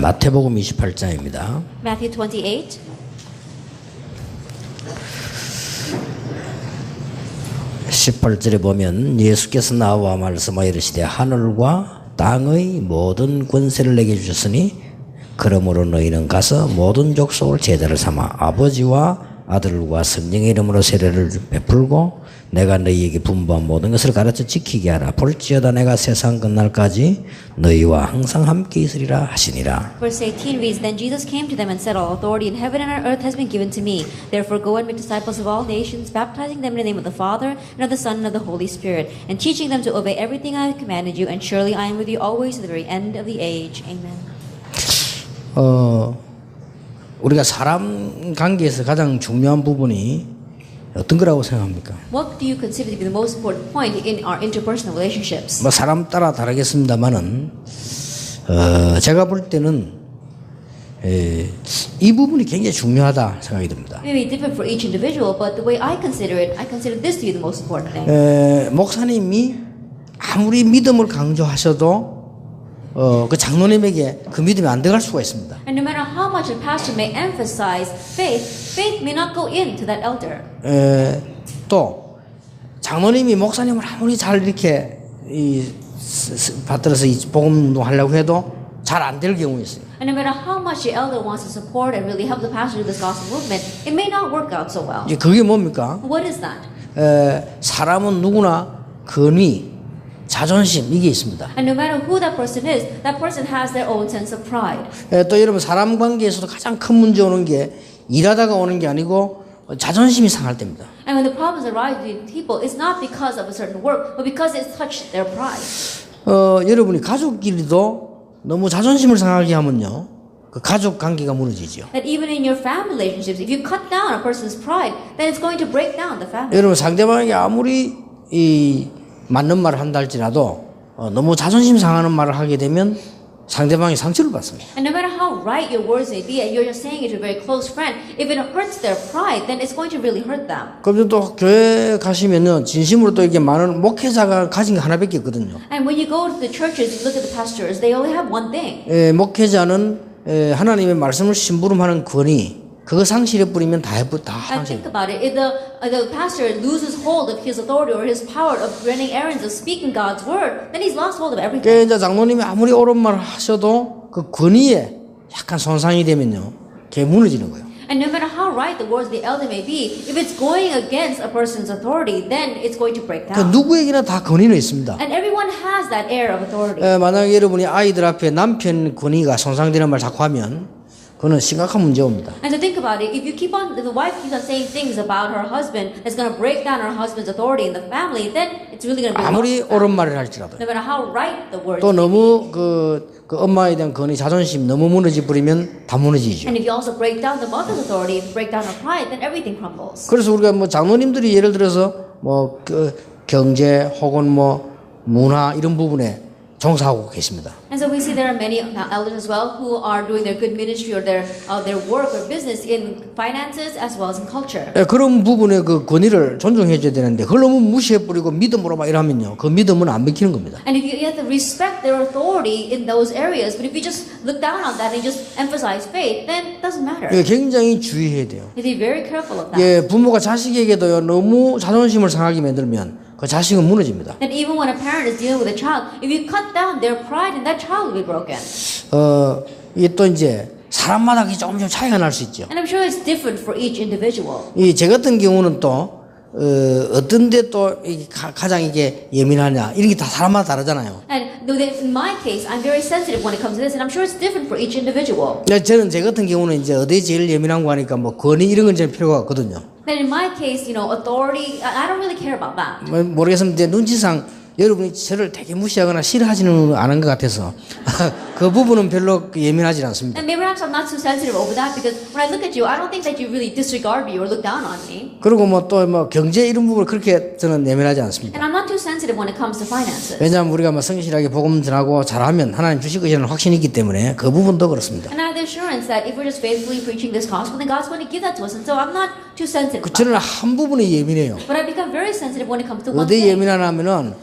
마태복음 28장입니다. Matthew 28. 18절에 보면 예수께서 나와 말씀하여 이르시되 하늘과 땅의 모든 권세를 내게 주셨으니 그러므로 너희는 가서 모든 족속을 제자를 삼아 아버지와 아들과 성령의 이름으로 세례를 베풀고 내가 너희에게 분부한 모든 것을 가르쳐 지키게 하라. 볼지어다 내가 세상 끝날까지 너희와 항상 함께 있으리라 하시니라. Verse 18 reads, Then Jesus came to them and said, All authority in heaven and on earth has been given to me. Therefore go and make disciples of all nations, baptizing them in the name of the Father, and of the Son, and of the Holy Spirit, and teaching them to obey everything I have commanded you, and surely I am with you always to the very end of the age. Amen. 우리가 사람 관계에서 가장 중요한 부분이 어떤 거라고 생각합니까? What do you consider to be the most important point in our interpersonal relationships? 뭐 사람 따라 다르겠습니다만은 제가 볼 때는 이 부분이 굉장히 중요하다 생각이 듭니다. It may be different for each individual, but the way I consider it, I consider this to be the most important thing. 목사님이 아무리 믿음을 강조하셔도 그 장로님에게 그 믿음이 안 들어갈 수가 있습니다. And no matter how much a pastor may emphasize faith may not go into that elder. 또 장로님이 목사님을 아무리 잘 이렇게 받들어서 이 복음 운동하려고 해도 잘 안 될 경우 있어요. And no matter how much the elder wants to support and really help the pastor do this gospel movement, it may not work out so well. 이제 그게 뭡니까? What is that? 사람은 누구나 권위, 자존심 이게 있습니다. And no matter who that person has their own sense of pride. 또 여러분 사람 관계에서도 가장 큰 문제 오는 게 일하다가 오는 게 아니고 자존심이 상할 때입니다. And when the problems arise between people, it's not because of a certain work, but because it's touched their pride. 여러분이 가족끼리도 너무 자존심을 상하게 하면요, 그 가족 관계가 무너지죠. That even in your family relationships, if you cut down a person's pride, then it's going to break down the family. 여러분 상대방에게 아무리 맞는 말을 한다 할지라도 너무 자존심 상하는 말을 하게 되면 상대방이 상처를 받습니다. And no matter how right your words may be, and you're just saying it to a very close friend, if it hurts their pride, then it's going to really hurt them. 그럼 또 교회 가시면은 진심으로 또 이렇게 많은 목회자가 가진 게 하나밖에 없거든요. And when you go to the churches, you look at the pastors, they only have one thing. 목회자는 하나님의 말씀을 심부름하는 권위, 그거 상실해 버리면 다 And 상실. think about it. If the pastor loses hold of his authority or his power of running errands of speaking God's word, then he's lost hold of everything. 그러니까 이제 장로님이 아무리 옳은 말을 하셔도 그 권위에 약간 손상이 되면요, 그게 무너지는 거예요. And no matter how right the words of the elder may be, if it's going against a person's authority, then it's going to break 그 down. 누구에게나 다 권위는 있습니다. And everyone has that air of authority. 만약에 여러분이 아이들 앞에 남편 권위가 손상되는 말 자꾸 하면 그거는 심각한 문제입니다. And so think about it. If the wife keeps on saying things about her husband that's going to break down her husband's authority in the family, then it's really going to be 아무리 옳은 말을 할지라도 no matter how right the words. 또 너무 그 엄마에 대한 권위, 자존심 너무 무너져 버리면 다 무너지죠. And if you also break down the mother's authority, if you break down her pride, then everything crumbles. 그래서 우리가 뭐 장로님들이 예를 들어서 뭐 그 경제 혹은 뭐 문화 이런 부분에 종사하고 계십니다. And so we see there are many elders as well who are doing their good ministry or their work or business in finances as well as in culture. 그런 부분에 그 권위를 존중해줘야 되는데 그걸 너무 무시해버리고 믿음으로 막 이러면요, 그 믿음은 안 먹히는 겁니다. And if you have to respect their authority in those areas, but if you just look down on that and just emphasize faith, then it doesn't matter. 굉장히 주의해야 돼요. You have to be very careful of that. 부모가 자식에게도요, 너무 자존심을 상하게 만들면 그 자식은 무너집니다. And even when a parent is dealing with a child, if you cut down their pride, then that child will be broken. 이게 또 이제 사람마다 조금 차이가 날 수 있죠. And I'm sure it's different for each individual. 제 같은 경우는 또 어떤 데 또 가장 이게 예민하냐 이런 게 다 사람마다 다르잖아요. And in my case, I'm very sensitive when it comes to this, and I'm sure it's different for each individual. 저는 제 같은 경우는 이제 어디에 제일 예민한 거 하니까 뭐 권위 이런 건 전혀 필요가 없거든요. Then in my case, authority, I don't really care about that. 모르겠습니다. 눈치상 여러분이 저를 되게 무시하거나 싫어하지는 않은 것 같아서 그 부분은 별로 예민하지 않습니다. And maybe perhaps I'm not too sensitive over that because when I look at you, I don't think that you really disregard me or look down on me. 그리고 뭐 또 뭐 경제 이런 부분 그렇게 저는 예민하지 않습니다. And I'm not too sensitive when it comes to finances. 왜냐하면 우리가 뭐 성실하게 복음 전하고 잘하면 하나님 주실 것이라는 확신이 있기 때문에 그 부분도 그렇습니다. And I have the assurance that if we're just faithfully preaching this gospel, then God's going to give that to us. And so I'm not too sensitive. 저는 한 부분에 예민해요. But I become very sensitive when it comes to one 어디에 thing. 예민하냐면은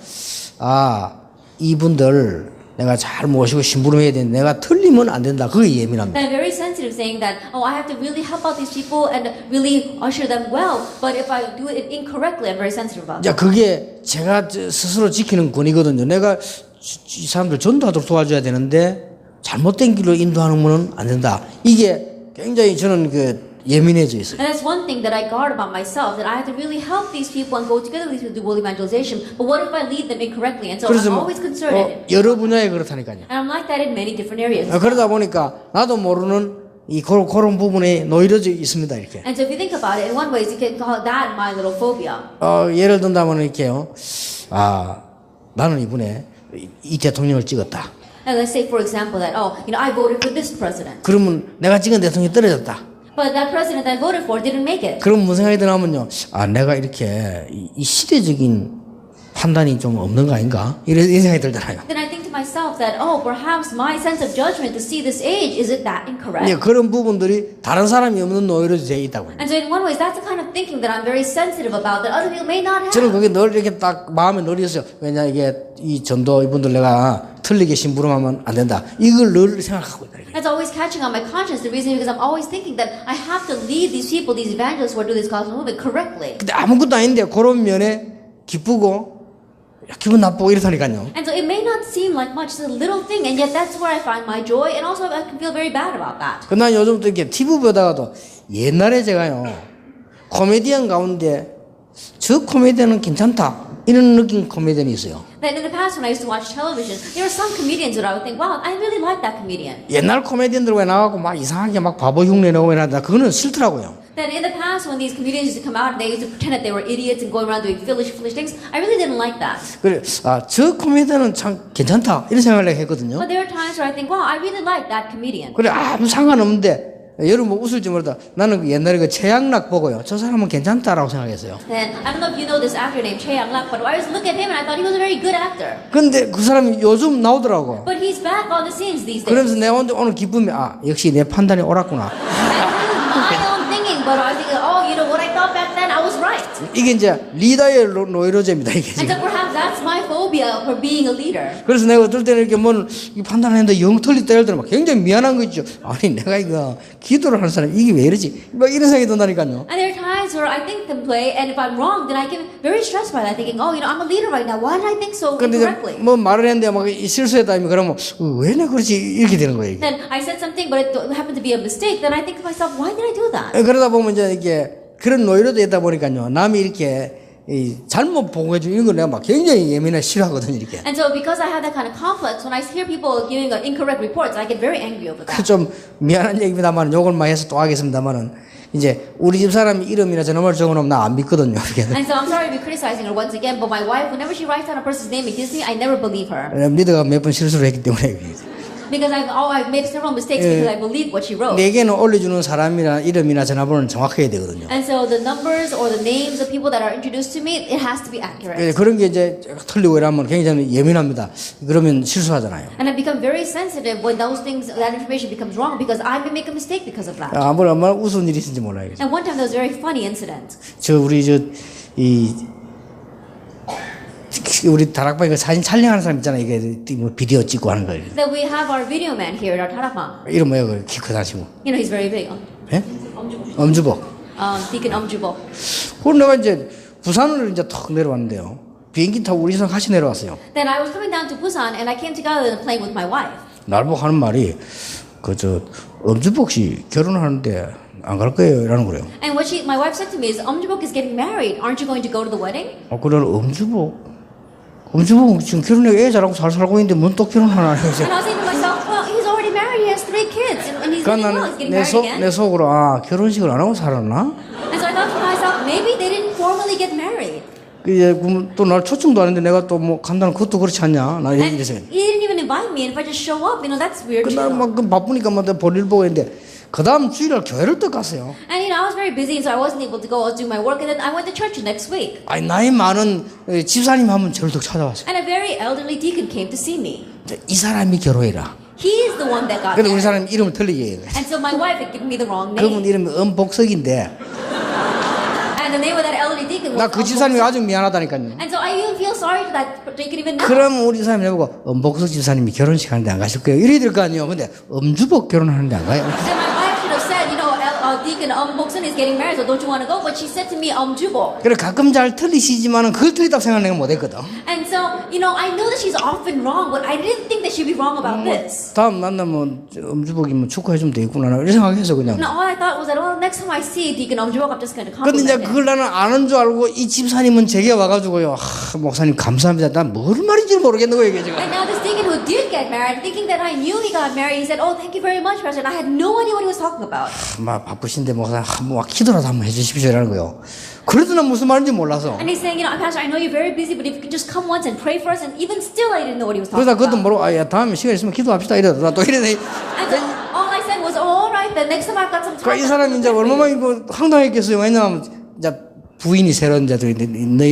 이분들 내가 잘 모시고 심부름해야 되는데 내가 틀리면 안 된다. 그게 예민합니다. And I'm very sensitive saying that, I have to really help out these people and really usher them well. But if I do it incorrectly, I'm very sensitive about 자, that. 그게 제가 스스로 지키는 권위거든요. 내가 이 사람들 전도하도록 도와줘야 되는데 잘못된 길로 인도하는 거는 안 된다. 이게 굉장히 저는 예민해져 있어요. And that's one thing that I guard about myself, that I have to really help these people and go together with these people to do world evangelization. But what if I lead them incorrectly? And so 그래서 I'm always concerned. 여러 분야에 그렇다니까요. And I'm like that in many different areas. 그러다 보니까 나도 모르는 그런 부분에 놓이러져 있습니다. 이렇게. And so if you think about it, in one way, you can call that my little phobia. 예를 든다면 이렇게요. 나는 이번에 이 대통령을 찍었다. And let's say, for example, that, I voted for this president. 그러면 내가 찍은 대통령이 떨어졌다. But that president that I voted for didn't make it. 그럼 무슨 생각이 드냐면요. 내가 이렇게 이 시대적인 판단이 좀 없는 거 아닌가? 이런 생각이 들잖아요. Then I think to myself that, perhaps my sense of judgment to see this age, is it that incorrect? 그런 부분들이 다른 사람이 없는 노예로 되어 있다고요. And so in one way, that's the kind of thinking that I'm very sensitive about that other people may not have. 저는 그게 늘 이렇게 딱 마음에 넣어있어요. 왜냐 이게 이 전도 이분들 내가 틀리게 심부름하면 안 된다. 이걸 늘 생각하고 있다. That's always catching on my conscience. The reason is because I'm always thinking that I have to lead these people, these evangelists who are doing this gospel movement correctly. 근데 아무것도 아닌데 그런 면에 기쁘고 기분 나쁘고 이렇다니까요. And so it may not seem like much, it's a little thing, and yet that's where I find my joy, and also I can feel very bad about that. 난 요즘 또 이렇게 TV 보다가도 옛날에 제가요 코미디언 가운데 저 코미디언은 괜찮다 이런 느낌 코미디언이 있어요. That in the past when I used to watch television, there were some comedians that I would think, wow, I really like that comedian. 옛날 코미디언들 왜 나가고 막 이상하게 막 바보 흉내 내고 이러다 그거는 싫더라고요. That in the past when these comedians used to come out and they used to pretend that they were idiots and going around doing foolish things, I really didn't like that. 그래, 저 코미디언은 참 괜찮다 이런 생각을 했거든요. But there are times where I think, wow, I really like that comedian. 그래 아무 상관없는데 여러분 뭐 웃을지 모르다 나는 옛날에 최양락 보고요 저 사람은 괜찮다라고 생각했어요. Then I don't know if you know this actor named Choi Yang-lak, but I was looking at him and I thought he was a very good actor. 근데 그 사람이 요즘 나오더라고. But he's back on the scenes these days. 그러면서 내가 오늘 기쁨이 역시 내 판단이 옳았구나. My own thinking, but I think, what I thought back then, I was right. 이게 이제 리더의 노이로제입니다 이게 And 지금. so perhaps that's my phobia for being a leader. 그래서 내가 어떨 때는 이렇게 뭘 판단하는데 영 틀리다 예를 들어 막 굉장히 미안한 거 있죠. 아니 내가 이거 기도를 하는 사람 이게 왜 이러지? 막 이런 생각이 든다니까요. And there are times where I think them play, and if I'm wrong, then I get very stressed by that, thinking, I'm a leader right now. Why did I think so 근데 이제 incorrectly? 뭐 말을 했는데 막 실수했다면 그러면 왜 내가 그렇지 이렇게 되는 거예요. 이게. Then I said something, but it happened to be a mistake. Then I think to myself, why did I do that? 그러다 보면 이제 이게 그런 노이로도 있다 보니까요. 남이 이렇게 잘못 보고해주는 이런 거 내가 막 굉장히 예민해 싫어하거든요 이렇게. And so because I have that kind of complex, when I hear people giving incorrect reports, I get very angry over that. 좀 미안한 얘기입니다만 욕을 많이 해서 또 하겠습니다만은 이제 우리 집 사람이 이름이나 전화번호 적어놓으면 나 안 믿거든요. 이렇게. And so I'm sorry to be criticizing her once again, but my wife, whenever she writes down a person's name in history, I never believe her. 리더가 몇 번 실수를 했기 때문에. Because I've made several mistakes because I believe what she wrote. 내게는 올려주는 사람이나 이름이나 전화번호는 정확해야 되거든요. And so the numbers or the names of people that are introduced to me, it has to be accurate. 그런 게 이제 틀리고 이러면 굉장히 예민합니다. 그러면 실수하잖아요. And I become very sensitive when those things, that information becomes wrong because I may make a mistake because of that. 얼마나 우스운 일이 있는지 몰라요. And one time there was a very funny incident. 우리 다락방에 사진 촬영하는 사람 있잖아요. 이게 뭐 비디오 찍고 하는 거예요. That we have our video man here at our tarakbang. 이름 뭐예요? 키 크다시고. He's very big. 예? 엄주복. Deacon Omjubo. 그럼 내가 이제 부산을 이제 턱 내려왔는데요. 비행기 타고 우리 집 같이 내려왔어요. Then I was coming down to Busan and I came together in a plane with my wife. 날 보고 하는 말이 엄주복 씨 결혼하는데 안 갈 거예요? 이라는 거래요. And what my wife said to me is, Omjubok is getting married. Aren't you going to go to the wedding? 그래 엄주복 지금 결혼해 애 잘하고 잘 살고 있는데 뭔 또 결혼하나. And I was saying to myself, well, he's already married. He has 3 kids. And he's getting well. He's getting married again. 내 속으로 결혼식을 안 하고 살았나? And so I thought to myself, maybe they didn't formally get married. 또 날 초청도 안 했는데 내가 또 뭐 간다는 그것도 그렇지 않냐? 나 이랬어요. And he didn't even invite me. And if I just show up, that's weird too. 그날 막 바쁘니까 막 볼일 보고 했는데 그 다음 주일날 교회를 또 갔어요. And I was very busy, so I wasn't able to go do my work. And then I went to church next week. 아니, 나이 많은 집사님 한 분 저를 또 찾아왔어요. And a very elderly deacon came to see me. 이 사람이 결혼해라. He is the one that got 그래도 우리 married. 사람 이름을 틀리게 해요. And so my wife had given me the wrong 그분 name. 이름이 엄복석인데 And the name of that elderly deacon was 나 그 집사님이 아주 미안하다니까요. And so I even feel sorry for that deacon even now. 그럼 우리 집사님이 보고 엄복석 집사님이 결혼식 하는데 안 가실 거예요. 이래야 될 거 아니에요. 근데 엄주복 결혼하는데 안 가요. And my wife should have said, Deacon Boksun is getting married, so don't you want to go? But she said to me, Jubo. 그래 가끔 잘 틀리시지만은 그걸 틀리다고 생각 내가 못했거든. And so, I know that she's often wrong, but I didn't think that she'd be wrong about this. 다음 만나면 엄주복이면 축하해주면 되겠구나 이런 생각해서 그냥. Now all I thought was that, next time I see Deacon Jubo, I'm just going to 근데 이제 compliment him. 그걸 나는 아는 줄 알고 이 집사님은 제게 와가지고요. 목사님 감사합니다. 난 뭘 말인지 모르겠는 거예요 이게 지금. And now this deacon who did get married, thinking that I knew he got married, he said, thank you very much, Pastor. And I had no idea what he was talking about. 막 바쁘신데 목사님 한번 기도라도 한번 해주십시오 이라는 거예요. 그래도 난 무슨 말인지 몰라서. And he's saying, Pastor, I know you're very busy, but if you could just come once and pray for us, and even still I didn't know what he was talking 그러다 그것도 about. 모르고 야 다음에 시간 있으면 기도합시다 이러더라 또 이러네. And so all I said was, all right, then next time I've got some time. 이 사람이 이제 얼마나 이거 황당했겠어요. 왜냐하면 이제 부인이 새로 이제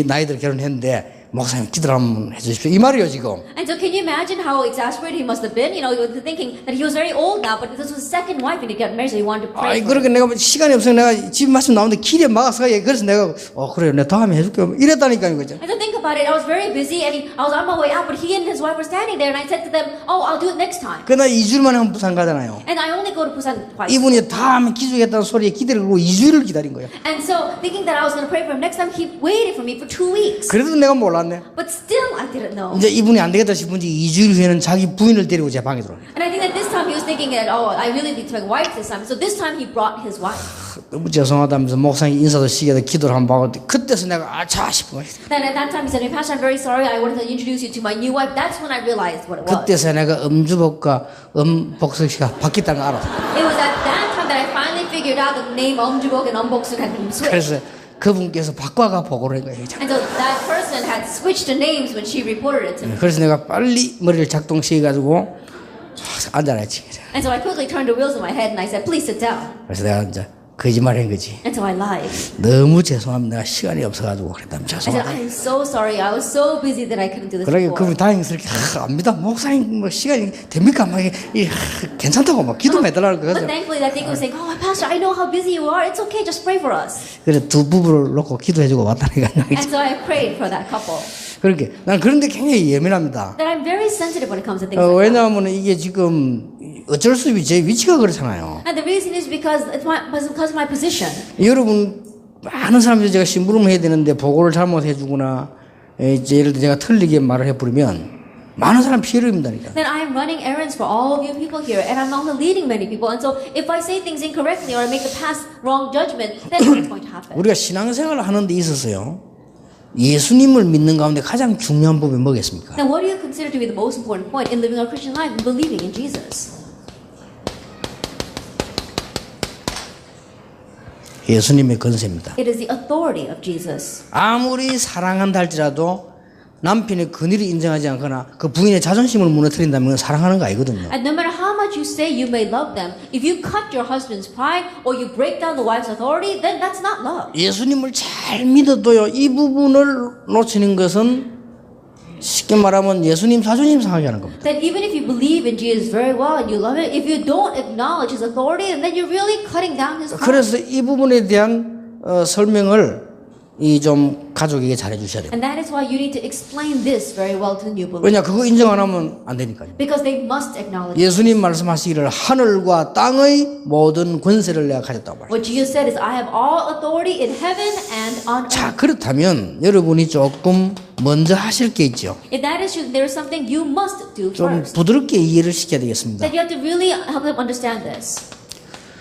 나이들 결혼했는데 목사님 기도 한번 해주십시오 이 말이에요 지금. And so can you imagine how exasperated he must have been? Thinking that he was very old now, but this was his second wife and he got married, so he wanted to pray. 아이 그렇게 내가 시간이 없어서 내가 집 말씀 나오는데 길에 막아서 가야 그래서 내가 그래요 내가 다음에 해줄게요 이랬다니까요 그죠. And so think about it, I was very busy and I was on my way out, but he and his wife were standing there and I said to them, I'll do it next time. 그나 2주일 만에 한 부산 가잖아요. And I only go to Busan twice. 이분이 다음에 기주겠다는 소리에 기대를 걸고 2주일을 기다린 거예요. And so thinking that I was going to pray for him next time, he waited for me for 2 weeks. 그래도 내가 몰랐네. But still I didn't know. 이제 이분이 안 되겠다 싶은지 2주일 후에는 자기 부인을 데리고 제 방에 들어와요. And I think that this time he was thinking that, I really need to make wife this time. So this time he brought his wife. 너무 죄송하다면서 목사님 인사도 시켜서 기도를 한번 하고 그때서 내가 아차 싶은 거예요. Then at that time he said, Pastor, I'm very sorry. I wanted to introduce you to my new wife. That's when I realized what it was. 그때서 내가 엄주복과 엄복석 씨가 바뀌었다는 걸 알았어. It was at that time that I finally figured out the name Jubok and Boksuk had been switched. 그래서 그분께서 바꿔가 보고를 한 거예요. And so that person had switched the names when she reported it to me. 그래서 내가 빨리 머리를 작동시켜가지고 앉아놨지. And so I quickly turned the wheels in my head and I said, please sit down. 그래서 내가 이제 거짓말한 거지. And so I lied. 너무 죄송합니다. 내가 시간이 없어가지고 그랬다면 I said, 죄송합니다. I'm so sorry. I was so busy that I couldn't do this 그러게 before. 그분이 다행스럽게 압니다. 목사님 뭐 시간이 됩니까? 막 괜찮다고 막 기도해달라는 But 거죠. thankfully that deacon was saying, Pastor, I know how busy you are. It's okay. Just pray for us. 그래 두 부부를 놓고 기도해주고 왔다니까요. And so I prayed for that couple. 그렇게 난 그런데 굉장히 예민합니다. That I'm very sensitive when it comes to things like that. 왜냐하면 이게 지금 어쩔 수 없이 제 위치가 그렇잖아요. And the reason is because of my position. 여러분 많은 사람들이 제가 심부름을 해야 되는데 보고를 잘못해주거나 이제 예를 들어 제가 틀리게 말을 해버리면 많은 사람 피해를 입는다니까. Then I am running errands for all of you people here, and I'm also leading many people. And so if I say things incorrectly or I make the past wrong judgment, then what's going to happen? 우리가 신앙생활을 하는 데 있어서요. 예수님을 믿는 가운데 가장 중요한 법이 뭐겠습니까? Then what do you consider to be the most important point in living our Christian life and believing in Jesus? 예수님의 권세입니다. It is the authority of Jesus. 아무리 사랑한다 할지라도 남편의 권위를 인정하지 않거나 그 부인의 자존심을 무너뜨린다면 사랑하는 거 아니거든요. And no matter how much you say you may love them, if you cut your husband's pride or you break down the wife's authority, then that's not love. 예수님을 잘 믿어도요 이 부분을 놓치는 것은 쉽게 말하면 예수님 자존심 상하게 하는 겁니다. That even if you believe in Jesus very well and you love him, if you don't acknowledge his authority, then you're really cutting down his pride. 그래서 이 부분에 대한 설명을 이 좀 가족에게 잘해 주셔야 돼요. And that is why you need to explain this very well to the new believers. 왜냐 그거 인정 안 하면 안 되니까요. Because they must acknowledge. 예수님 말씀하시기를 하늘과 땅의 모든 권세를 내가 가졌다고 말해요. What Jesus said is, I have all authority in heaven and on earth. 자 그렇다면 여러분이 조금 먼저 하실 게 있죠. If that is true, there is something you must do 좀 first. 부드럽게 이해를 시켜야 되겠습니다. That you have to really help them understand this.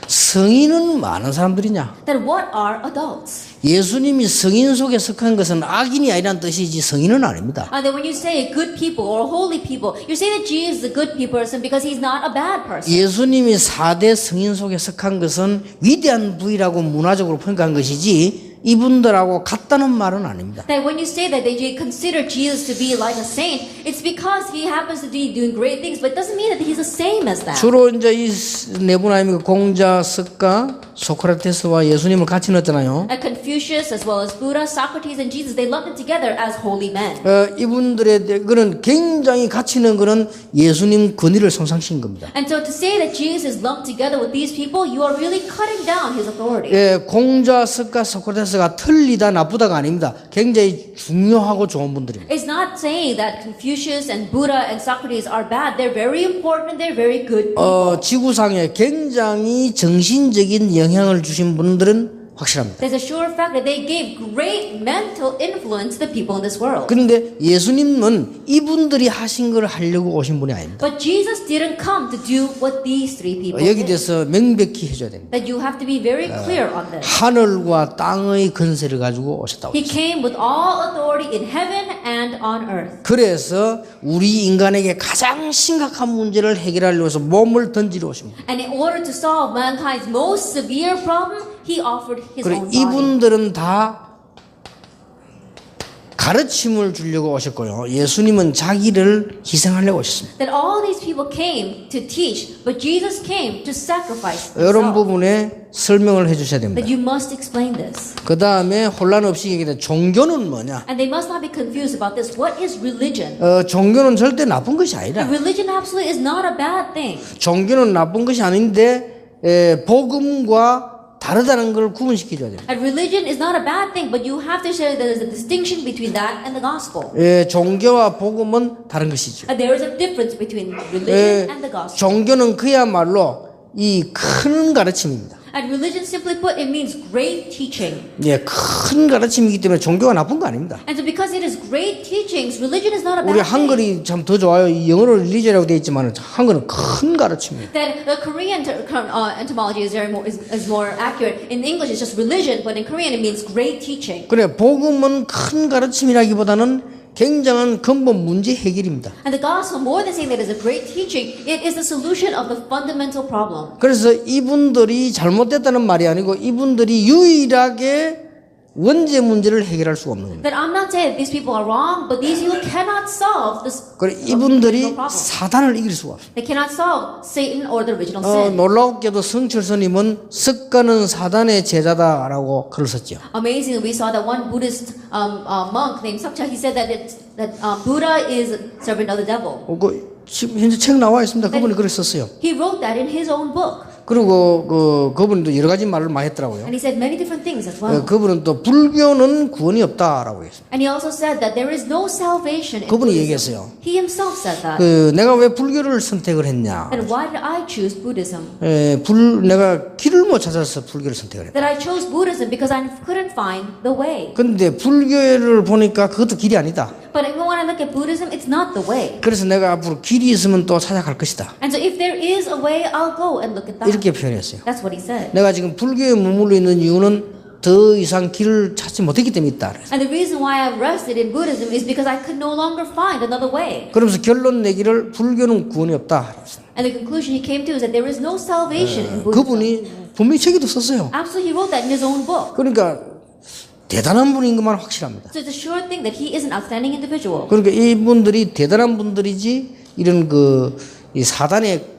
성인은 많은 사람들이냐? That what are adults? 예수님이 성인 속에 속한 것은 악인이 아니란 뜻이지 성인은 아닙니다. That when you say good people or holy people, you say that Jesus is a good person because he's not a bad person. 예수님이 4대 성인 속에 속한 것은 위대한 부위라고 문화적으로 평가한 것이지 이분들하고 같다는 말은 아닙니다. That when you say that they consider Jesus to be like a saint, it's because he happens to be doing great things, but it doesn't mean that he's the same as that. 주로 이제 이 네 분 아닙니까? 공자, 석가, 소크라테스와 예수님을 같이 넣었잖아요. And Confucius, as well as Buddha, Socrates, and Jesus, they lumped it together as holy men. 이분들의 그런 굉장히 가치 있는 그런 예수님 권위를 상상시킨 겁니다. And so to say that Jesus is lumped together with these people, you are really cutting down his authority. 예, 공자, 석가, 소크라테스가 틀리다 나쁘다가 아닙니다. 굉장히 중요하고 좋은 분들입니다. It's not saying that Confucius and Buddha and Socrates are bad. They're very important and they're very good people. 지구상에 굉장히 정신적인 영향을 주신 분들은 확실합니다. There's a sure fact that they gave great mental influence to the people in this world. 그런데 예수님은 이분들이 하신 걸 하려고 오신 분이 아닙니다. But Jesus didn't come to do what these three people 여기 did. 대해서 명백히 해줘야 됩니다. That you have to be very clear on this. 하늘과 땅의 권세를 가지고 오셨다고. He came with all authority in heaven and on earth. 그래서 우리 인간에게 가장 심각한 문제를 해결하려고 해서 몸을 던지러 오십니다. And in order to solve mankind's most severe problem, he offered his 그래 own body. 이분들은 다 가르침을 주려고 오셨고요. 예수님은 자기를 희생하려고 오셨습니다. That all these people came to teach, but Jesus came to sacrifice 이런 himself. 부분에 설명을 해주셔야 됩니다. That you must explain this. 그 다음에 혼란 없이 얘기해 종교는 뭐냐? And they must not be confused about this. What is religion? 종교는 절대 나쁜 것이 아니라 Religion absolutely is not a bad thing. 종교는 나쁜 것이 아닌데 복음과 다르다는 걸 구분시켜줘야 됩니다. And religion is not a bad thing, but you have to say that there's a distinction between that and the gospel. 종교와 복음은 다른 것이죠. And there is a difference between religion and the gospel. 종교는 그야말로 이 큰 가르침입니다. And religion, simply put, it means great teaching. 큰 가르침이기 때문에 종교가 나쁜 거 아닙니다. And so because it is great teachings, religion is not a 우리 bad thing. 한글이 참 더 좋아요. 영어로 릴리지라고 되어 있지만 한글은 큰 가르침입니다. That the Korean etymology is more accurate. In English, it's just religion, but in Korean, it means great teaching. 그래 복음은 큰 가르침이라기보다는 굉장한 근본 문제 해결입니다. And the gospel, more than saying that it's a great teaching, it is the solution of the fundamental problem. 그래서 이분들이 잘못됐다는 말이 아니고 이분들이 유일하게 원죄 문제를 해결할 수가 없는 겁니다. That I'm not saying that these people are wrong, but these people cannot solve this 그래 fundamental 이분들이 problem. 사단을 이길 수가 없어요. They cannot solve Satan or the original sin. 놀랍게도 성철스님은 습관은 사단의 제자다라고 글을 썼죠. Amazingly, we saw that one Buddhist monk named Sakcha, he said that Buddha is servant of the devil. 지금 현재 책 나와 있습니다. 그분이 글을 썼어요. He wrote that in his own book. 그리고 그분도 여러 가지 말을 많이 했더라고요. And he said many different things as well. 그분은 또 불교는 구원이 없다라고 했어요. And he also said that there is no salvation in 그분이 Buddhism. 얘기했어요. He himself said that. 내가 왜 불교를 선택을 했냐? And why did I choose Buddhism? 내가 길을 못 찾아서 불교를 선택을 했다. That I chose Buddhism because I couldn't find the way. 근데 불교를 보니까 그것도 길이 아니다. But even when I look at Buddhism, it's not the way. 그래서 내가 앞으로 길이 있으면 또 찾아갈 것이다. And so if there is a way, I'll go and look at that. 이렇게 표현했어요. That's what he said. 내가 지금 불교에 머물러 있는 이유는 더 이상 길을 찾지 못했기 때문에 있다. And the reason why I've rested in Buddhism is because I could no longer find another way. 그러면서 결론 내기를 불교는 구원이 없다. And the conclusion he came to is that there is no salvation in Buddhism. 그분이 분명히 책에도 썼어요. Absolutely, he wrote that in his own book. 그러니까 대단한 분인 것만 확실합니다. So it's a sure thing that he is an outstanding individual. 그러니까 이분들이 대단한 분들이지 이런 이 사단의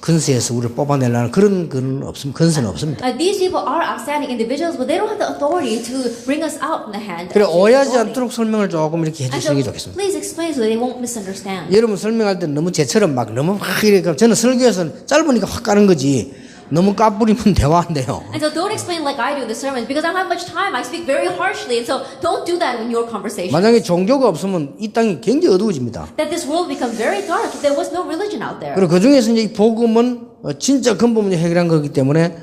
근세에서 우리를 뽑아내려는 그런 근세는 없습니다. These people are outstanding individuals, but they don't have the authority to bring us out from the hand. 그래 of 오해하지 Satan. 않도록 설명을 조금 이렇게 And 해주시는 게 so, 좋겠습니다. please explain so they won't misunderstand. 여러분 설명할 때 너무 제처럼 막 너무 확 이렇게 저는 설교에서는 짧으니까 확 가는 거지 너무 까부리면 대화 안 돼요. And so don't explain like I do in the sermons because I don't have much time. I speak very harshly, and so don't do that in your conversation. 만약에 종교가 없으면 이 땅이 굉장히 어두워집니다. That this world become very dark if there was no religion out there. 그리고 그 중에서 이제 이 복음은 진짜 근본 문제 해결한 거기 때문에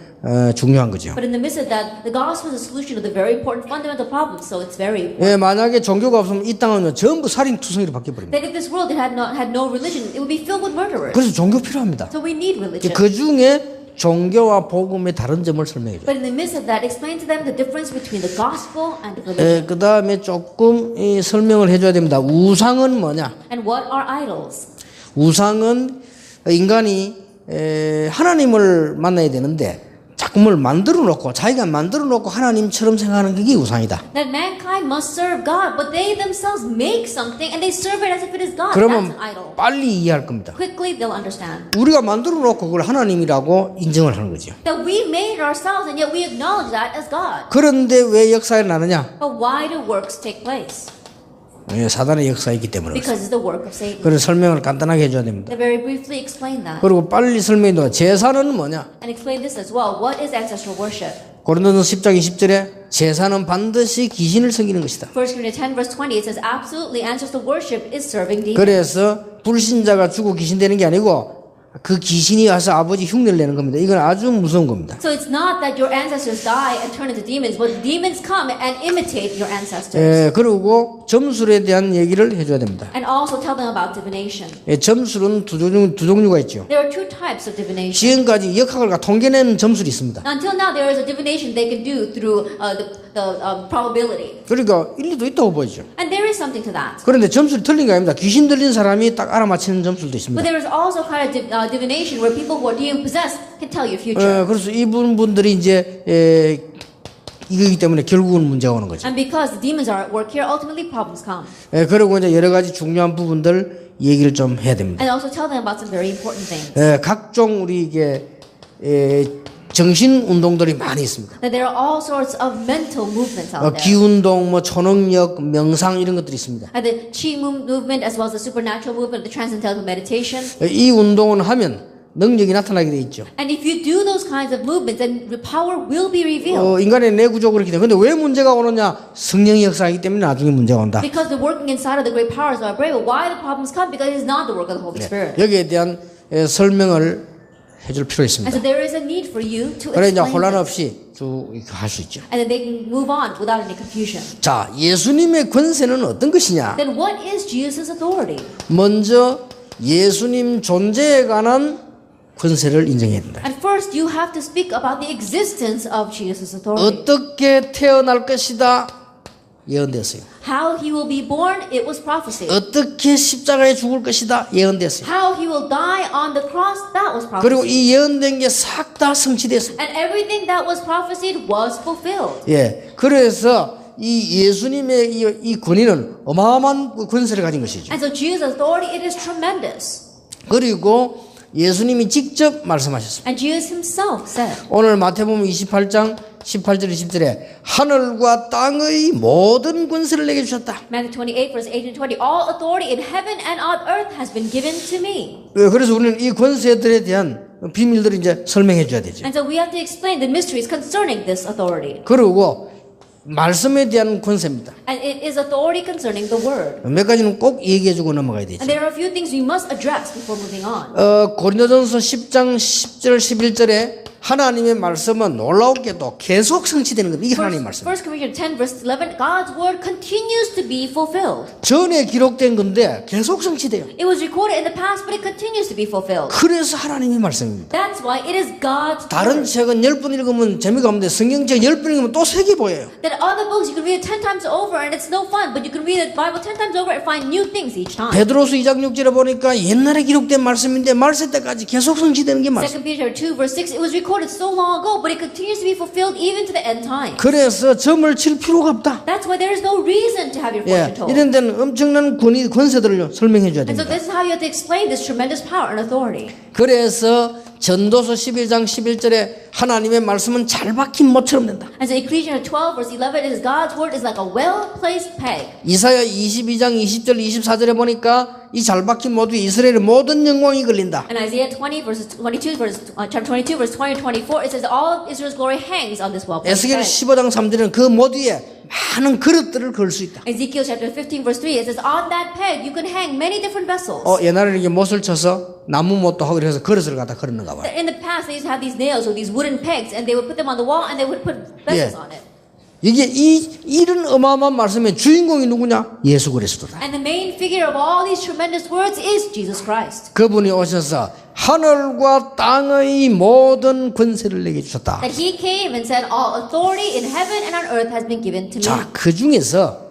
중요한 거죠. But in the midst of that, the gospel is a solution of the very important fundamental problem. So it's very important. 만약에 종교가 없으면 이 땅은 전부 살인투성이로 바뀌어버립니다. That if this world had no religion, it would be filled with murderers. 그래서 종교 필요합니다. So we need religion. 그 중에 종교와 복음의 다른 점을 설명해 줘요. But in the midst of that, explain to them the difference between the gospel and religion. 그 다음에 조금 설명을 해줘야 됩니다. 우상은 뭐냐? And what are idols? 우상은 인간이 하나님을 만나야 되는데 자꾸 뭘 만들어 놓고 자기가 만들어 놓고 하나님처럼 생각하는 그게 우상이다. That mankind must serve God, but they themselves make something and they serve it as if it is God. That's 그러면 an idol. 빨리 이해할 겁니다. Quickly they'll understand. 우리가 만들어 놓고 그걸 하나님이라고 인정을 하는 거죠. That we made it ourselves and yet we acknowledge that as God. 그런데 왜 역사에 나느냐? But why do works take place? 사단의 역사이기 때문에. Because it's the work of Satan. 그래서 설명을 간단하게 해줘야 됩니다. They very briefly explain that. 그리고 빨리 설명해 놔. 제사는 뭐냐? And explain this as well. What is ancestral worship? 고린도전서 10장 20절에 제사는 반드시 귀신을 섬기는 것이다. 1 Corinthians 10 verse 20 it says absolutely ancestral worship is serving demons. 그래서 불신자가 죽고 귀신 되는 게 아니고 그 귀신이 와서 아버지 흉내를 내는 겁니다. 이건 아주 무서운 겁니다. So it's not that your ancestors die and turn into demons, but demons come and imitate your ancestors. 그리고 점술에 대한 얘기를 해줘야 됩니다. And also tell them about divination. 점술은 두 종류가 있죠. There are two types of divination. 지금까지 역학을 통계내는 점술이 있습니다. Until now, there is a divination they can do through the probability. 그러니까 일리도 있다고 보이죠. And there is something to that. 그런데 점술이 틀린 게 아닙니다. 귀신 들린 사람이 딱 알아맞히는 점술도 But 있습니다. there is also kind of divination where people who are demon possessed can tell your future. 그래서 이분들이 이제 이거기 때문에 결국은 문제가 오는 거죠. And because the demons are at work here, ultimately problems come. 그리고 이제 여러 가지 중요한 부분들 얘기를 좀 해야 됩니다. And also tell them about some very important things. 각종 우리 이게 정신 운동들이 많이 있습니다. That there are all sorts of mental movements out there. 기운동, 뭐 초능력, 명상 이런 것들이 있습니다. And the Qi movement as well as the supernatural movement, the transcendental meditation. 이 운동을 하면 능력이 나타나게 돼 있죠. And if you do those kinds of movements, then the power will be revealed. 인간의 내구조 그렇기 때문에. 근데 왜 문제가 오느냐? 성령의 역사이기 때문에 나중에 문제가 온다. Because the working inside of the great powers are brave. Why the problems come? Because it is not the work of the Holy Spirit. 여기에 대한 설명을 해줄 필요 And 있습니다. so there is a need for you to 그래 이제 explain 혼란 this. 없이 쭉 할 수 있죠. And then they can move on without any confusion. 자, 예수님의 권세는 어떤 것이냐? Then what is Jesus' authority? 먼저 예수님 존재에 관한 권세를 인정해야 된다. And first, you have to speak about the existence of Jesus' authority. 어떻게 태어날 것이다 예언됐어요. How he will be born, it was prophesied. 어떻게 십자가에 죽을 것이다 예언됐어요. How he will die on the cross, that was 그리고 prophesied. 이 예언된 게 싹 다 성취됐습니다. And everything that was prophesied was fulfilled. 그래서 이 예수님의 이 권위는 어마어마한 권세를 가진 것이죠. And so Jesus' authority, it is tremendous. 그리고 예수님이 직접 말씀하셨습니다. And Jesus himself said, 오늘 마태복음 28장 18절 20절에 하늘과 땅의 모든 권세를 내게 주셨다. Matthew 28 verse 18 and 20, all authority in heaven and on earth has been given to me. 그래서 우리는 이 권세들에 대한 비밀들을 이제 설명해 줘야 되죠. And so we have to explain the mysteries concerning this authority. 그리고 말씀에 대한 권세입니다. And it is authority concerning the word. 몇 가지는 꼭 얘기해 주고 넘어가야 되죠. And there are a few things we must address before moving on. 고린도전서 10장 10절 11절에 하나님의 말씀은 놀라웠게도 계속 성취되는 겁니다. 이게 하나님의 말씀. 1 Corinthians 10 verse 11, God's word continues to be fulfilled. 전에 기록된 건데 계속 성취돼요. It was recorded in the past, but it continues to be fulfilled. 그래서 하나님의 말씀입니다. That's why it is God's 다른 word. 책은 10번 읽으면 재미가 없는데 성경책 10번 읽으면 또 색이 보여요. That other books you can read it 10 times over and it's no fun, but you can read the Bible 10 times over and find new things each time. 베드로서 2장 6절에 보니까 옛날에 기록된 말씀인데 말세 때까지 계속 성취되는 게 말씀. 2 Peter 2 verse 6, it was recorded so long ago, but it continues to be fulfilled even to the end time. 그래서 점을 칠 필요가 없다. That's why there is no reason to have your fortune told. 이런 데는 엄청난 권세들을 설명해 줘야 And so 됩니다. this is how you have to explain this tremendous power and authority. 그래서 전도서 11장 11절에 하나님의 말씀은 잘 박힌 못처럼 된다. And so Ecclesiastes 12 verse 11 is God's word is like a well-placed peg. 이사야 22장 20절 24절에 보니까 이 잘 박힌 모두에 이스라엘의 모든 영광이 걸린다. And Isaiah 20 verse 22 verse chapter 22 verse 20 and 24 it says all of Israel's glory hangs on this well-placed 에스겔 peg. 15장 3절에는 그 모두에 많은 그릇들을 걸 수 있다. Ezekiel chapter 15 verse 3 it says on that peg you can hang many different vessels. 옛날에는 이게 못을 쳐서 나무 못도 하고 그래서 그릇을 갖다 걸었는가 봐요. In the past they used to have these nails or these wooden pegs and they would put them on the wall and they would put vessels on it. 이게 이런 어마어마한 말씀의 주인공이 누구냐? 예수 그리스도다. And the main figure of all these tremendous words is Jesus Christ. 그분이 오셔서 하늘과 땅의 모든 권세를 내게 주셨다. That he came and said all authority in heaven and on earth has been given to me. 자, 그 중에서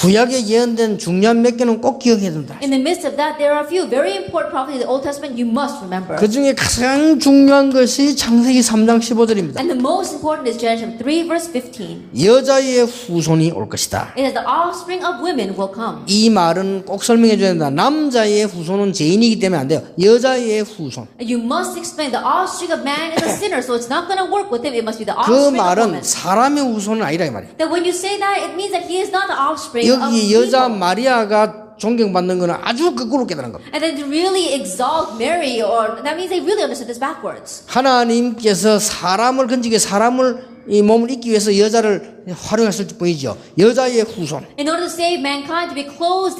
구약에 예언된 중요한 몇 개는 꼭 기억해야 된다. In the midst of that, there are a few very important prophecies in the Old Testament you must remember. 그 중에 가장 중요한 것이 창세기 3장 15절입니다. And the most important is Genesis 3 verse 15. 여자의 후손이 올 것이다. It is the offspring of women will come. 이 말은 꼭 설명해 줘야 된다. 남자의 후손은 죄인이기 때문에 안 돼요. 여자의 후손. You must explain the offspring of man is a sinner, so it's not going to work with him. It must be the 그 offspring of 말은 woman. 사람의 후손은 아니라 이 말이에요. That when you say that, it means that he is not the offspring of 여기 여자 people. 마리아가 존경받는 것은 아주 거꾸로 깨달은 겁니다. And then to really exalt Mary, or that means they really understood this backwards. 하나님께서 사람을 건지게 사람을 이 몸을 잇기 위해서 여자를 활용했을 때 보이죠. 여자의 후손. In order to save mankind, to be clothed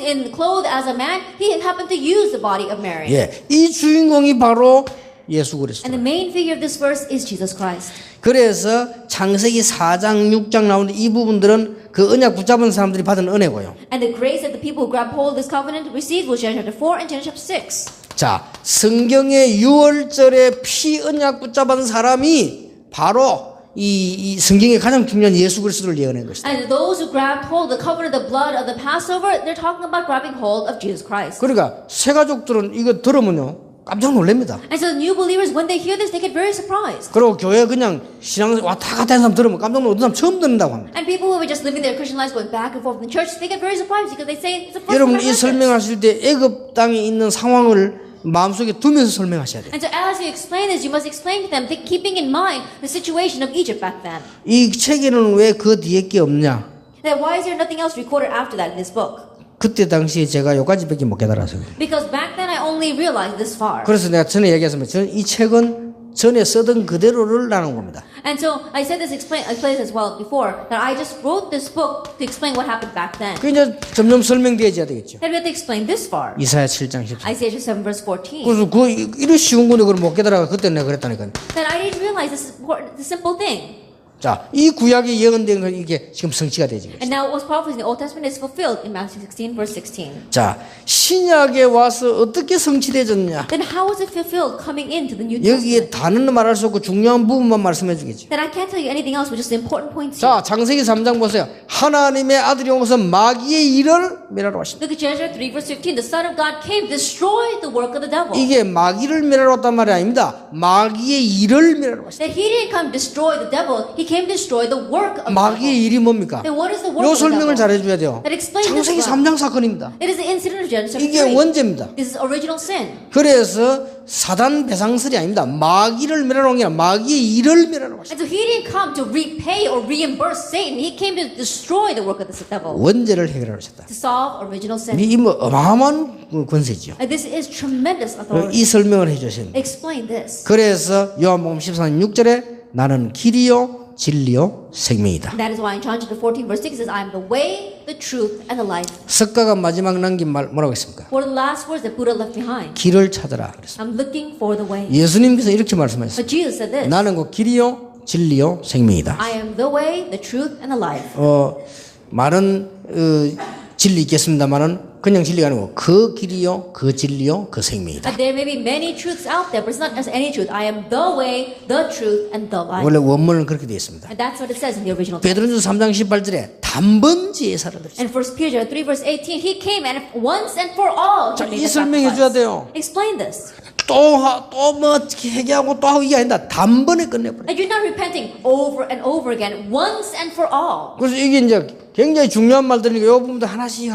as a man, he happened to use the body of Mary. 예, 이 주인공이 바로 예수 그리스도. And the main figure of this verse is Jesus Christ. 그래서 창세기 4장, 6장 나오는 이 부분들은 그 언약 붙잡은 사람들이 받은 은혜고요. And the grace that the people who grab hold of this covenant received was Genesis chapter 4 and Genesis chapter 6. 자, 성경의 6월절에 피 언약 붙잡은 사람이 바로 이 성경의 가장 중요한 예수 그리스도를 예언한 것이다. And those who grabbed hold of the covenant of the blood of the Passover, they're talking about grabbing hold of Jesus Christ. 그러니까 새 가족들은 이거 들으면요 깜짝 놀랍니다. And so the new believers, when they hear this, they get very surprised. 그리고 교회 그냥 신앙 왔다 갔다 하는 사람 들으면 깜짝 놀라고 어떤 사람 처음 듣는다고 합니다. And people who are just living their Christian lives going back and forth in church, they get very surprised because they say it's the first 여러분 time 이 I heard this. 설명하실 때 애굽 땅에 있는 상황을 마음속에 두면서 설명하셔야 돼요. And so as you explain this, you must explain to them, keeping in mind the situation of Egypt back then. 이 책에는 왜 그 뒤에 게 없냐? That why is there nothing else recorded after that in this book? 그때 당시에 제가 요까지밖에 못 깨달아서요. Because back then I only realized this far. 그래서 내가 전에 얘기했습니다. 저는 이 책은 전에 쓰던 그대로를 나눈 겁니다. And so I said this explained as well before, that I just wrote this book to explain what happened back then. 그 이제 점점 설명되어야 되겠죠. And we have to explain this far. 이사야 7장 14절. Isaiah 7 verse 14. 그래서 그 이런 쉬운 건데 그걸 못 깨달아가 그때 내가 그랬다니까요. That I didn't realize this simple thing. 자, 이 구약에 예언된 건 이게 지금 성취가 되지. And now what was prophesied in the Old Testament is fulfilled in Matthew 16 verse 16. 자, 신약에 와서 어떻게 성취되졌냐? Then how was it fulfilled coming into the New 여기에 Testament? 다는 말할 수 없고 중요한 부분만 말씀해 주겠죠. Then I can't tell you anything else, but just the important points 자, here. 창세기 3장 보세요. 하나님의 아들이 오셔서 마귀의 일을 멸하러 왔습니다. Look at Genesis 3 verse 15. The Son of God came, destroyed the work of the devil. 이게 마귀를 멸하러 왔단 말이 아닙니다. 마귀의 일을 멸하러 왔습니다. That he didn't come destroy the devil, he came destroy the work of the devil. 마귀의 일이 뭡니까? Then what is the work 요 of the 설명을 devil? 잘 해줘야 돼요. That explains this 창세기 well. 3장 사건입니다. It is the incident of Genesis 이게 3. 원죄입니다. This is original sin. 그래서 사단 배상설이 아닙니다. 마귀를 멸하러 온 게 아니라 마귀의 일을 멸하러 왔습니다. And so he didn't come to repay or reimburse Satan. He came to destroy the work of the devil. 원죄를 해결하러 오셨다. To solve original sin. 이 뭐 어마어마한 권세지요. And this is tremendous authority. 이 설명을 해주신. Explain this. 그래서 요한복음 14장 6절에 나는 길이요 진리요 생명이다. And that is why in John chapter 14 verse 6 it says, I am the way, the truth, and the life. 석가가 마지막 남긴 말 뭐라고 했습니까? What are the last words that Buddha left behind? 길을 찾아라 그랬습니다. I'm looking for the way. 예수님께서 이렇게 말씀하셨어요. But Jesus said this. 나는 그 길이요 진리요 생명이다. I am the way, the truth, and the life. 말은 진리 있겠습니다만은 그냥 진리가 아니고 그 길이요 그 진리요 그 생명이다. There may be many truths out there, but it's not just any truth. I am the way, the truth, and the life. 원래 원문은 그렇게 되어 있습니다. And that's what it says in the original text. 베드로전서 3장 18절에 단번지 예사를 드렸습니다. And 1 Peter 3 verse 18, he came and once and for all 자, he made 이 the 설명해 줘야 sacrifice. 돼요. Explain this. 또 뭐 회개하고 또 하고 이게 아니다. 단번에 끝내버려. And you're not repenting over and over again, once and for all. 그래서 이게 이제 굉장히 중요한 말들이니까 이 부분도 하나씩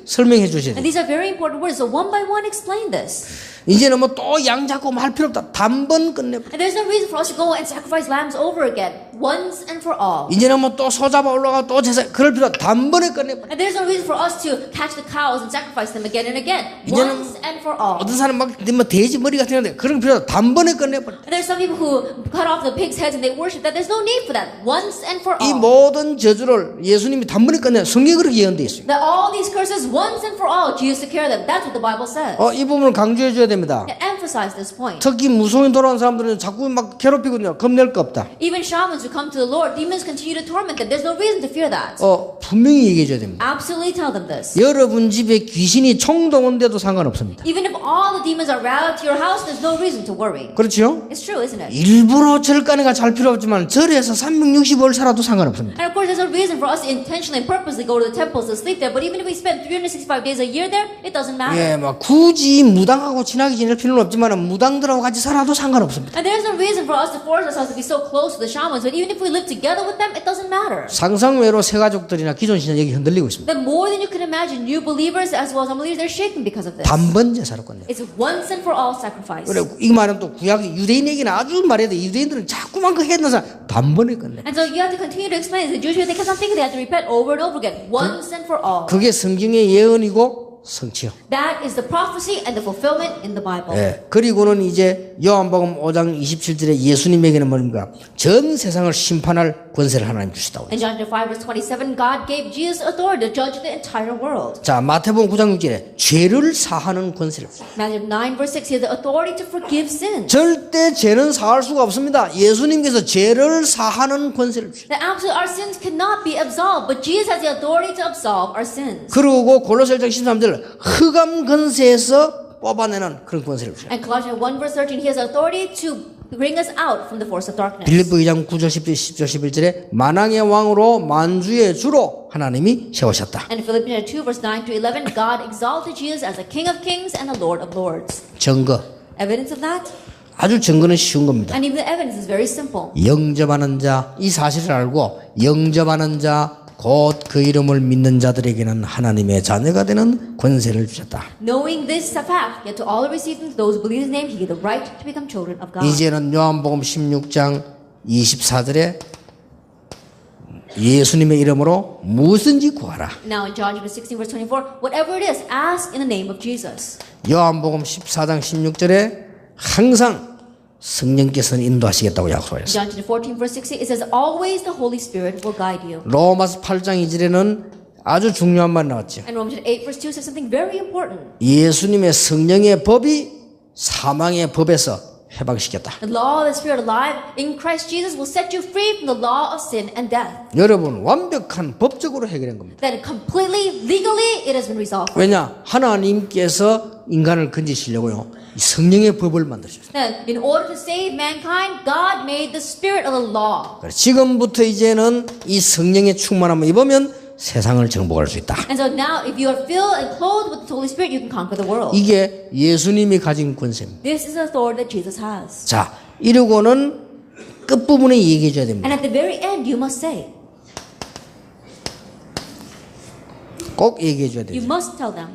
설명해 주셔야 돼요. And these are very important words, so one by one explain this. 이제는 뭐 또 양 잡고 할 필요 없다. 단번 끝내버려. And there's no reason for us to go and sacrifice lambs over again, once and for all. 이제는 뭐 또 소 잡아 올라가 또 제사 그럴 필요 없다. 단번에 끝내버려. And there's no reason for us to catch the cows and sacrifice them again and again, 이제는 once and for all. 어떤 사람 막 뭐 돼지 머리 같은 건데 그런 필요 없다. 단번에 끝내버려. And there's some people who cut off the pigs' heads and they worship that. There's no need for that, once and for 이 all. 모든 저주를 예수님이 단번에 끝내. 성경에 그렇게 예언되어 있어요. That all these curses, once and for all, Jesus took care of them. That's what the Bible says. 이 부분을 강조해 줘야 됩니다. And emphasize this point. 특히 무속인 돌아온 사람들은 자꾸 막 괴롭히거든요. 겁낼 거 없다. Even shamans who come to the Lord, demons continue to torment them. There's no reason to fear that. 분명히 얘기해 줘야 됩니다. Absolutely tell them this. 여러분 집에 귀신이 총동원돼도 상관없습니다. Even if all the demons are routed to your house, there's no reason to worry. 그렇죠? It's true, isn't it? 일부러 절간에가 잘 필요 없지만 절에서 365일 살아도 상관없습니다. And of course, there's a reason for us to intentionally and purposely go to the temples to sleep there. But even if we spend 365 days a year there, it doesn't matter. 예, 뭐 굳이 무당하고 친하게 지낼 필요는 없지만 무당들하고 같이 살아도 상관없습니다. And there's no reason for us to force ourselves to be so close to the shamans. But even if we live together with them, it doesn't matter. 상상외로 새 가족들이나 기존 신자들이 흔들리고 있습니다. Then more than you can imagine, new believers as well as unbelievers, they're shaken because of this. 단번 제사로 끝내. It's once and for all sacrifice. 그래 이 말은 또 구약 유대인에게는 아주 말해야 돼. 유대인들은 자꾸만 그 했는 사람 단번에 끝내. And so you have to continue to explain this. The Jewish people, they kept on thinking they had to repent over and over again, once and for all. 그게 성경의 예언이고 성취요. That is the prophecy and the fulfillment in the Bible. 예. 그리고는 이제 요한복음 5장 27절에 예수님에게는 뭡니까? 전 세상을 심판할 권세를 하나님 주시다고. In John 5 verse 27, God gave Jesus authority to judge the entire world. 자, 마태복음 9장 6절에 죄를 사하는 권세를 주시다. Matthew 9 verse 6, he has the authority to forgive sins. 절대 죄는 사할 수가 없습니다. 예수님께서 죄를 사하는 권세를 주시다. That absolutely our sins cannot be absolved, but Jesus has the authority to absolve our sins. 그리고 골로새 1장 13절 흑암 권세에서 뽑아내는 그런 권세를 주시다. And Colossians 1 verse 13, he has authority to bring us out from the force of darkness. 빌립보 2장 9절 10절 11절에 만왕의 왕으로 만주의 주로 하나님이 세우셨다. And Philippians 2 verse 9 to 11, God exalted Jesus as the King of Kings and the Lord of Lords. 증거. Evidence of that? 아주 증거는 쉬운 겁니다. And even the evidence is very simple. 영접하는 자, 이 사실을 알고 영접하는 자, 곧 그 이름을 믿는 자들에게는 하나님의 자녀가 되는 권세를 주셨다. Knowing this fact, yet to all who receive him, those who believe his name, he gave the right to become children of God. 이제는 요한복음 16장 24절에 예수님의 이름으로 무엇인지 구하라. Now in John 16 verse 24, whatever it is, ask in the name of Jesus. 요한복음 14장 16절에 항상 성령께서는 인도하시겠다고 약속하셨어요. John 14 verse 60, it says, always the Holy Spirit will guide you. 로마서 8장 2절에는 아주 중요한 말이 나왔죠. And Romans 8 verse 2 says something very important. 예수님의 성령의 법이 사망의 법에서 해방시켰다. The law of the Spirit alive in Christ Jesus will set you free from the law of sin and death. 여러분 완벽한 법적으로 해결한 겁니다. That completely, legally, it has been resolved. 왜냐? 하나님께서 인간을 건지시려고요. 이 성령의 법을 만드셨어요. Then, in order to save mankind, God made the spirit of the law. 지금부터 이제는 이 성령의 충만함을 입으면 세상을 정복할 수 있다. And so now, if you are filled and clothed with the Holy Spirit, you can conquer the world. 이게 예수님이 가진 권세입니다. This is the authority that Jesus has. 자, 이러고는 끝부분에 얘기해 줘야 됩니다. And at the very end, you must say, 꼭 얘기해 줘야 you 돼요. must tell them,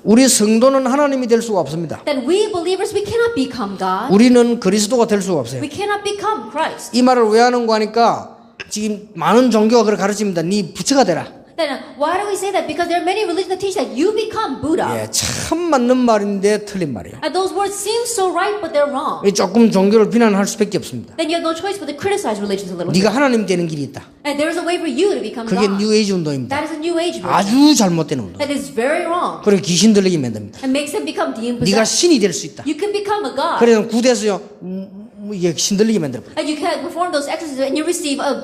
우리 성도는 하나님이 될 수가 없습니다. that we believers, we cannot become God. 우리는 그리스도가 될 수가 없어요. We cannot become Christ. 이 말을 왜 하는 거 하니까 지금 많은 종교가 그렇게 가르칩니다. 네 부처가 되라. Then why do we say that? Because there are many religions that teach that you become Buddha. 예, 참 맞는 말인데 틀린 말이에요. And those words seem so right, but they're wrong. 조금 종교를 비난할 수밖에 없습니다. Then you have no choice but to criticize religions a little 네가 bit. 하나님 되는 길이 있다. And there is a way for you to become 그게 God. 뉴에이지 운동입니다. That is a New Age movement. 아주 잘못된 운동. That is very wrong. 그리고 귀신 들리게 만듭니다. And makes them become demon 네가 possessed. 신이 될 수 있다. You can become a God. 그래서 구대에서요 이게 신 들리게 만들어. And you can perform those exorcisms and you receive a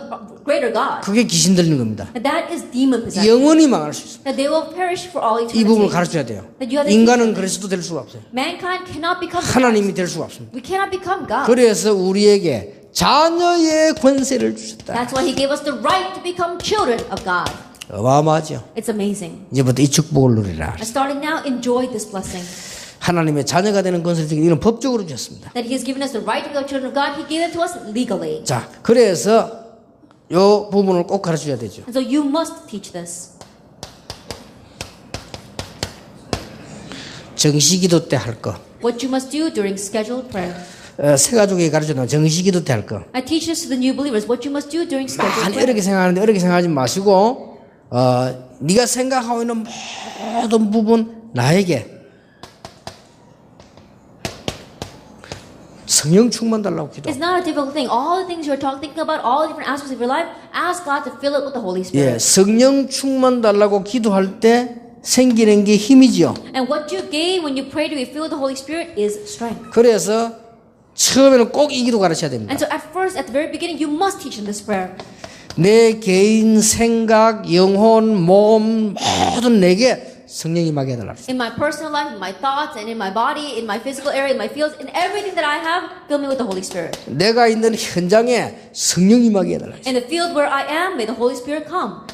greater God. 그게 귀신 들리는 겁니다. And that is demon possession. 영원히 망할 수 있습니다. That they will perish for all 이 부분을 eternity. 가르쳐야 돼요. That you have to 인간은 teach them. 그리스도 될 수가 없어요. Mankind cannot become 하나님이 God. 될 수가 없습니다. We cannot become God. 그래서 우리에게 자녀의 권세를 주셨다. That's why He gave us the right to become children of God. 어마어마하죠. It's amazing. 이제부터 이 축복을 누리라. And starting now, enjoy this blessing. 하나님의 자녀가 되는 권세를 이는 법적으로 주셨습니다. That He has given us the right to become children of God. He gave it to us legally. 자, 그래서 이 부분을 꼭 가르쳐야 되죠. And so you must teach this. 정시기도 때 할 거. What you must do during scheduled prayer. 새 가족에게 가르쳐놓은 정시기도 때 할 거. I teach this to the new believers. What you must do during scheduled 많이 prayer. 어렵게 생각하는데 어렵게 생각하지 마시고 네가 생각하고 있는 모든 부분 나에게 성령 충만 달라고 기도. It's not a difficult thing. All the things you're thinking about, all the different aspects of your life, ask God to fill it with the Holy 예, Spirit. 성령 충만 달라고 기도할 때 생기는 게 힘이죠. And what you gain when you pray to be filled with the Holy Spirit is strength. 그래서 처음에는 꼭 이 기도 가르쳐야 됩니다. And so at first, at the very beginning, you must teach them this prayer. 내 개인 생각, 영혼, 몸 모든 내게 성령이 임하게 해달라. In my personal life, in my thoughts, and in my body, in my physical area, in my fields, in everything that I have, fill me with the Holy Spirit. 내가 있는 현장에 성령이 임하게 해달라. In the field where I am, may the Holy Spirit come.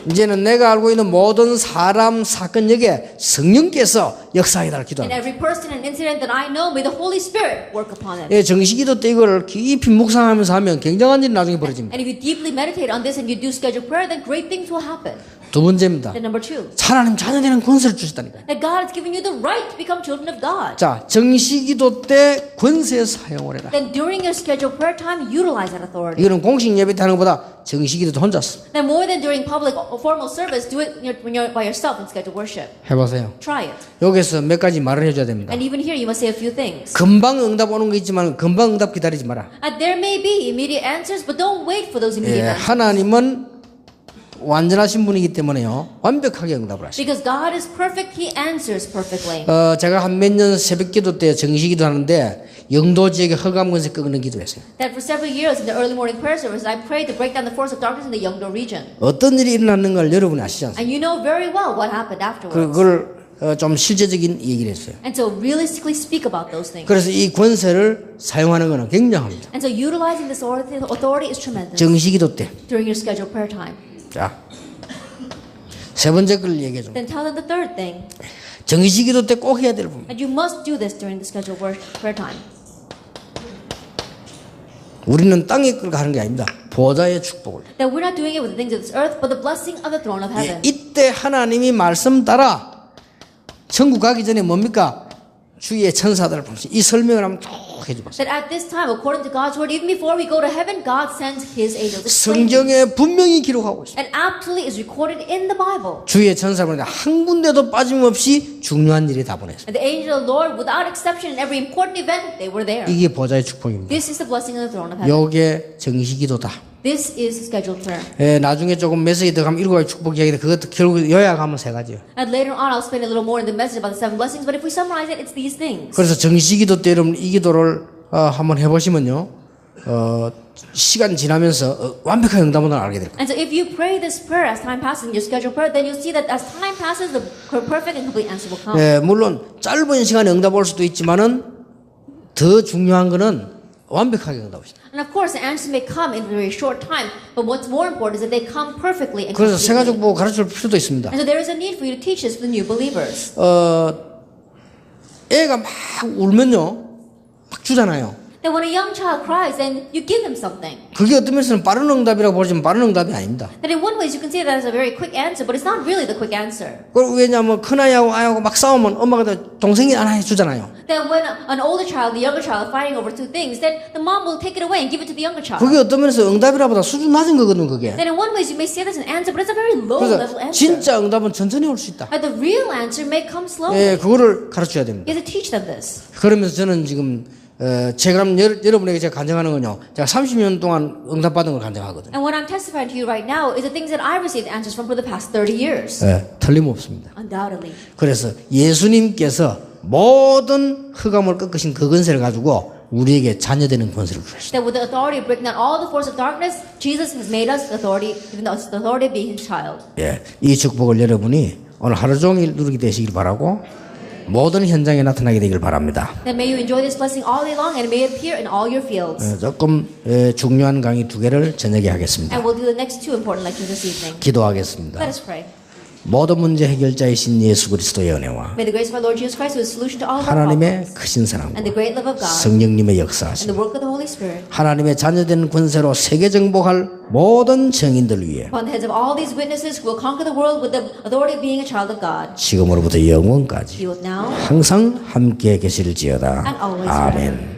이제는 내가 알고 있는 모든 사람 사건 여기에 성령께서 역사해달라 In 기도합니다. every person and incident that I know, may the Holy Spirit work upon it. 예, 정식기도 때 이걸 깊이 묵상하면서 하면 굉장한 일이 나중에 벌어집니다. And if you deeply meditate on this and you do scheduled prayer, then great things will happen. 두 번째입니다. Then number 2, 하나님 자녀되는 권세를 주셨다니까. that God has given you the right to become children of God. 자, 정식기도 때 권세 사용을 해라. Then during your scheduled prayer time, utilize that authority. 이거는 공식 예배 때 하는 것보다 정식기도 혼자서 Then more than during public or formal service, do it when you're by yourself in scheduled worship. 해보세요. Try it. 여기서 몇 가지 말을 해줘야 됩니다. And even here, you must say a few things. 금방 응답 오는 거 있지만 금방 응답 기다리지 마라. And there may be immediate answers, but don't wait for those 예, immediate answers. 하나님은 완전하신 분이기 때문에요. 완벽하게 응답을 하시죠. Because God is perfect, He answers perfectly. 제가 한 몇 년 새벽 기도 때 정식기도 하는데 영도 지역의 흑암 권세 끄는 기도했어요. That for several years in the early morning prayer service, I prayed to break down the force of darkness in the Yeongdo region. 어떤 일이 일어났는 걸 여러분이 아시지 않습니까? And you know very well what happened afterwards. 그걸 좀 실제적인 얘기를 했어요. And so realistically speak about those things. 그래서 이 권세를 사용하는 것은 굉장합니다. And so utilizing this authority is tremendous 정식기도 때. during your scheduled prayer time. 자, 세 번째 걸 얘기해 줍니다. Then tell them the third thing. 정식기도 때 꼭 해야 될 부분. And you must do this during the scheduled prayer time. 우리는 땅의 걸 가는 게 아닙니다. 보좌의 축복을. That we're not doing it with the things of this earth, but the blessing of the throne of heaven. 이때 하나님이 말씀 따라 천국 가기 전에 뭡니까? 주의 천사들을 보내시. 이 설명을 한번 쭉 해줘봤어요. That at this time, according to God's word, even before we go to heaven, God sends His angels. Explain it. 성경에 분명히 기록하고 있어요. And absolutely is recorded in the Bible. 주의 천사를 보내는데 한 군데도 빠짐없이 중요한 일이 다 보냈어요. And the angel of the Lord, without exception, in every important event, they were there. 이게 보좌의 축복입니다. This is the blessing of the throne of heaven. 요게 정식기도다. This is scheduled prayer. 예, 나중에 조금 메시지 더 가면 7가지 축복 이야기인데 그것도 결국 요약하면 세 가지예요. And later on, I'll spend a little more in the message about the 7 blessings. But if we summarize it, it's these things. 그래서 정식기도 때 여러분 이 기도를 한번 해보시면요, 시간 지나면서 완벽한 응답을 알게 될 거예요. And so if you pray this prayer as time passes in your scheduled prayer, then you'll see that as time passes, the perfect and complete answer will come. 예, 물론 짧은 시간에 응답 올 수도 있지만은 더 중요한 거는 완벽하게 응답하시다. And of course, the answers may come in a very short time, but what's more important is that they come perfectly and 그래서 새 가족 completely. 보고 가르칠 필요도 있습니다. And so there is a need for you to teach this to the new believers. 애가 막 울면요, 막 주잖아요. That when a young child cries, then you give them something. 그게 어떤 면에서는 빠른 응답이라고 보지만 빠른 응답이 아닙니다. That in one way you can say that as a very quick answer, but it's not really the quick answer. 왜냐하면 큰아이하고 아이하고 막 싸우면 엄마가 동생이 하나 해주잖아요. That when an older child, the younger child are fighting over two things, then the mom will take it away and give it to the younger child. 그게 어떤 면에서 응답이라보다 수준 낮은 거거든 그게. Then in one way you may say that's an answer, but it's a very low level 그래서 answer. 진짜 응답은 천천히 올 수 있다. And the real answer may come slowly. 예, 그거를 가르쳐야 됩니다. You have to teach them this. 그러면서 저는 지금 제가 여러분에게 제가 간증하는 건요, 제가 30년 동안 응답받은 걸 간증하거든요. And what I'm testifying to you right now is the things that I received answers from for the past 30 years. 예, 틀림없습니다. Undoubtedly. 그래서 예수님께서 모든 흑암을 꺾으신 그 권세를 가지고 우리에게 자녀되는 권세를 주셨습니다. That with the authority of breaking down all the force of darkness, Jesus has made us the authority, given us the authority of being His child. 예, 이 축복을 여러분이 오늘 하루 종일 누리게 되시길 바라고 모든 현장에 나타나게 되길 바랍니다. That may you enjoy this blessing all day long and it may appear in all your fields. 조금 중요한 강의 2개를 저녁에 하겠습니다. And we'll do the next 2 important lectures this evening. 기도하겠습니다. Let us pray. 모든 문제 해결자이신 예수 그리스도의 은혜와 May the grace of our Lord Jesus Christ, who is the solution to all of our 하나님의 problems, 크신 사랑과 and the great love of God, 성령님의 and 역사하심, the work of the Holy Spirit, 하나님의 자녀된 권세로 세계 정복할 모든 증인들 위해 upon the heads of all these witnesses who will conquer the world with the authority of being a child of God, 지금으로부터 영원까지 be with now 항상 함께 계실지어다. and always. 아멘.